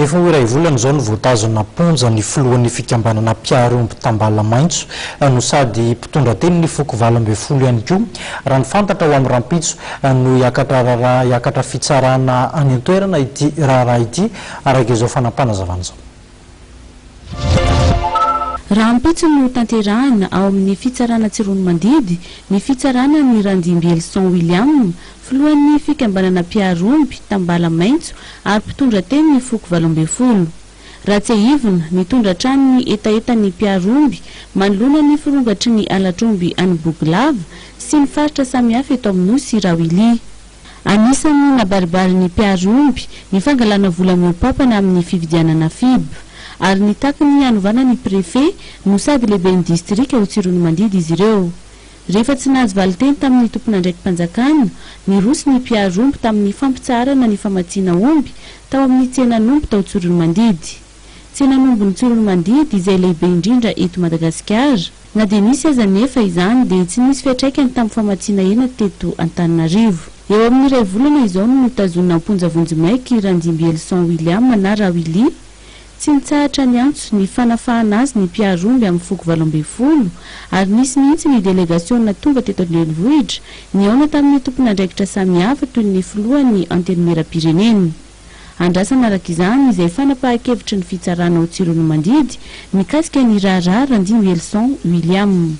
Efa iray volana izao no voatazona ponja ny filohan'ny fikambanana mpiaromby Tambalamaitso no sady mpitondra teny ny foko 12 ihany koa raha ny fantatra ho amin'ny Rampitso no hiakatra fitsarana any an-toerana ity raharaha ity araka izao fanampanazavana izao. Rampitso no tanterahana ao amin'ny fitsarana Tsirono Mandidy ny fitsarana ny Randimby Elson William filohan'ny fikambanana mpiaromby Tambalamaitso ary mpitondra teny ny foko 12. Ratsehivina nitondra trano ny etaetan'ny mpiaromby manoloana ny firongatry ny alatromby any Boglava sy ny faritra samihafa eto amin'ny Nosy Rawili. Anisan'ny nabaribary ny mpiaromby ny fangalana vola miopapana amin'ny fividianana FIB. Ary nitaky ny anovana ny prefet no sady lehiben'ny distrika ao Tsirono Mandidy izy ireo. Rehefa tsy nahazo valiteny tamin'ny tompon'andraiki-panjakana, nirosy ny mpiaromby tamin'ny fampitsarana ny famatsiana omby tao amin'ny tsenan'omby tao Tsirono Mandidy. Tsenan'ombin'ny Tsirono Mandidy izay lehibe indrindra eto Madagasikara. Na dia nisy aza nefa izany dia tsy nisy fiantraikany tamin'ny famatsiana hena teto Antananarivo. Eo amin'ny iray volana izao no notazonina amponja vonjimaiky Randimby Elson William na Rawili. Tsy nitsahatra ny antso ny fanafahana azy ny mpiaromby amin'ny foko 12 ary nisy mihitsy ny delegasiona tonga teto Andrenivohitra niaona tamin'ny tompon'andraikitra samihafa toy ny filohan'ny antenimera-pireneny. Andrasana araka izany izay fanapahan-kevitry ny fitsarana ao Tsirono Mandidy mikasika ny raharaha Randimby Elson William.